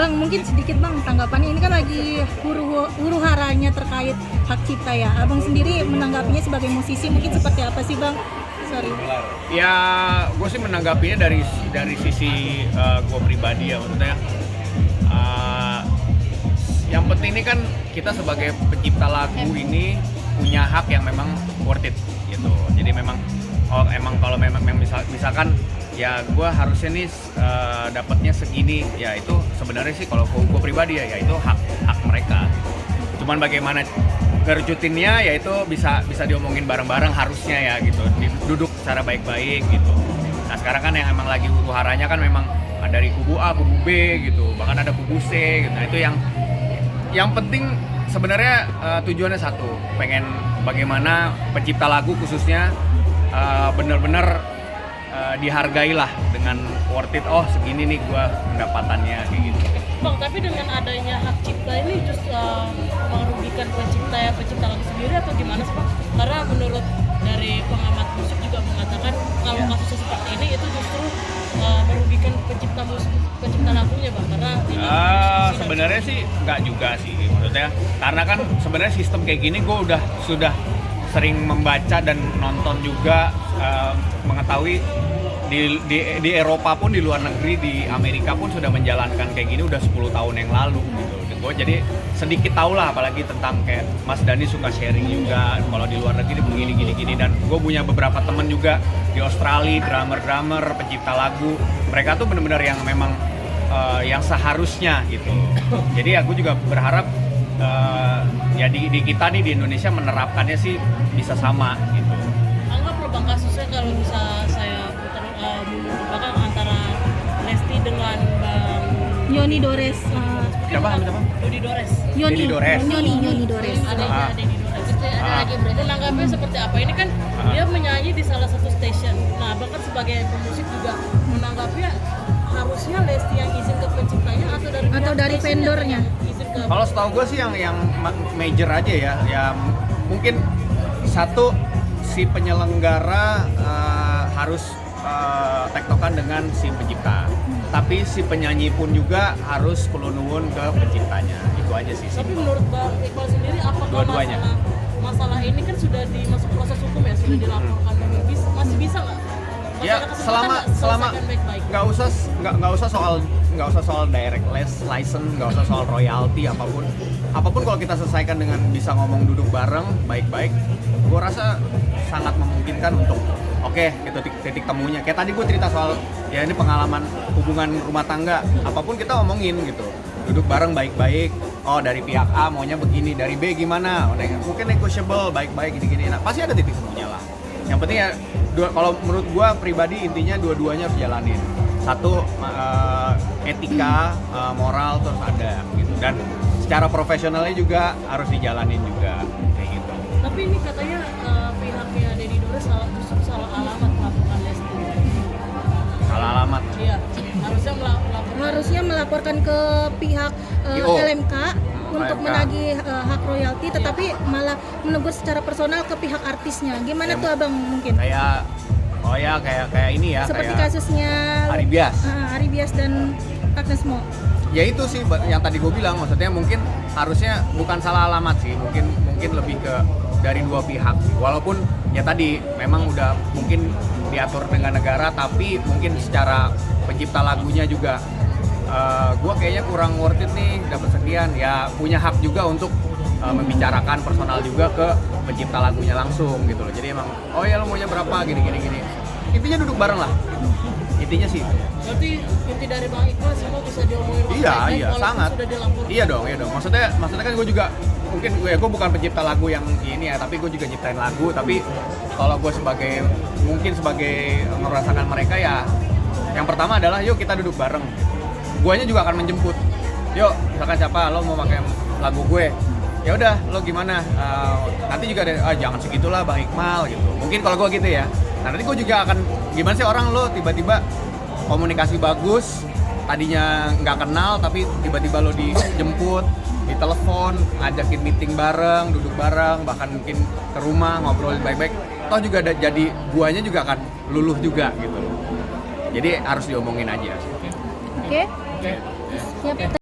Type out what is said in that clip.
Bang, mungkin sedikit Bang tanggapannya, ini kan lagi huru haranya terkait hak cipta ya. Abang sendiri menanggapinya sebagai musisi mungkin seperti apa sih Bang? Sorry. Ya, gue sih menanggapinya dari sisi gue pribadi ya, maksudnya yang penting ini kan kita sebagai pencipta lagu ini punya hak yang memang worth it gitu. Jadi memang emang kalau memang misalkan ya gue harusnya nih dapatnya segini, ya itu sebenarnya sih kalau gue pribadi ya itu hak mereka. Cuman bagaimana ngerucutinnya ya itu bisa diomongin bareng-bareng harusnya ya gitu, duduk secara baik-baik gitu. Nah sekarang kan yang emang lagi huru haranya kan memang dari kubu A, kubu B gitu, bahkan ada kubu C gitu. Nah itu yang penting sebenarnya tujuannya satu, pengen bagaimana pencipta lagu khususnya benar-benar dihargailah dengan worth it. Oh segini nih gua pendapatannya kayak gitu. Bang, tapi dengan adanya hak cipta ini justru merugikan pencipta lagu sendiri atau gimana sih Bang? Karena menurut dari pengamat musik juga mengatakan kalau kasusnya seperti ini itu justru merugikan pencipta lagunya Bang, karena sebenarnya sih nggak juga sih, maksudnya karena kan sebenarnya sistem kayak gini gue sudah sering membaca dan nonton juga, mengetahui di Eropa pun, di luar negeri, di Amerika pun sudah menjalankan kayak gini udah 10 tahun yang lalu gitu. Gue jadi sedikit tahu lah, apalagi tentang kayak Mas Dhani suka sharing juga kalau di luar negeri begini gini, dan gue punya beberapa temen juga di Australia, drummer pencipta lagu, mereka tuh benar-benar yang memang yang seharusnya gitu. Jadi aku juga berharap ya di kita nih di Indonesia menerapkannya sih bisa sama gitu. Anggaplah Bang kasusnya kalau bisa saya putar antara Lesti dengan Bang Yoni Dores. Siapa? Dodi Dores. Yoni Dores. Adanya Dedi Dores. Ada lagi berarti menanggapinya seperti apa? Ini kan dia menyanyi di salah satu stasiun. Nah, bahkan sebagai pemusik juga menanggapinya harusnya Lesti yang izin ke penciptanya atau dari vendornya. Kalau setahu gue sih yang major aja ya mungkin satu si penyelenggara harus tektokan dengan si pencipta, tapi si penyanyi pun juga harus kulo nuwun ke penciptanya, itu aja sih. Tapi menurut Bang Iqbal sendiri apakah Dua-duanya. masalah ini kan sudah masuk proses hukum ya, sudah dilaporkan, masih bisa nggak? Ya selama nggak usah soal direct license, nggak usah soal royalti, apapun kalau kita selesaikan dengan bisa ngomong duduk bareng baik-baik, gue rasa sangat memungkinkan untuk oke, itu titik temunya. Kayak tadi gue cerita soal ya ini pengalaman hubungan rumah tangga, apapun kita omongin gitu, duduk bareng baik-baik. Oh dari pihak A maunya begini, dari B gimana? Mungkin negotiable baik-baik gini-gini. Nah pasti ada titik temunya lah. Yang penting ya kalau menurut gue pribadi intinya dua-duanya harus jalanin. Satu etika, moral terus ada gitu, dan secara profesionalnya juga harus dijalanin juga kayak gitu. Tapi ini katanya pihaknya Dedi Dores salah alamat melaporkan Lesti. Salah alamat. Iya, Harusnya melaporkan ke pihak LMK untuk menagih hak royalti, tetapi malah menegur secara personal ke pihak artisnya. Gimana tuh Abang mungkin? Kayak ini ya. Seperti kayak kasusnya Ari Bias dan Agnes Mo. Ya itu sih yang tadi gue bilang, maksudnya mungkin harusnya bukan salah alamat sih, mungkin lebih ke dari dua pihak sih. Walaupun ya tadi memang udah mungkin diatur dengan negara, tapi mungkin secara pencipta lagunya juga gue kayaknya kurang worth it nih dapat sekian, ya punya hak juga untuk membicarakan personal juga ke pencipta lagunya langsung gitu loh. Jadi emang oh ya lo maunya berapa gini intinya duduk bareng lah, intinya sih. Berarti inti dari Bang Iqbal semua bisa diomongin. Iya sangat. Iya dong. Maksudnya kan gue juga mungkin gue bukan pencipta lagu yang ini ya, tapi gue juga nyiptain lagu. Tapi kalau gue sebagai merasakan mereka ya, yang pertama adalah yuk kita duduk bareng. Guanya juga akan menjemput. Yuk, misalkan siapa lo mau pakai lagu gue, ya udah lo gimana? Nanti juga ada jangan segitulah Bang Iqbal gitu. Mungkin kalau gue gitu ya. Nah nanti gue juga akan gimana sih orang lo tiba-tiba komunikasi bagus, tadinya nggak kenal tapi tiba-tiba lo dijemput, ditelepon, ngajakin meeting bareng, duduk bareng, bahkan mungkin ke rumah ngobrol baik-baik. Toh juga ada, jadi guanya juga akan luluh juga gitu loh. Jadi harus diomongin aja. Oke. Siap.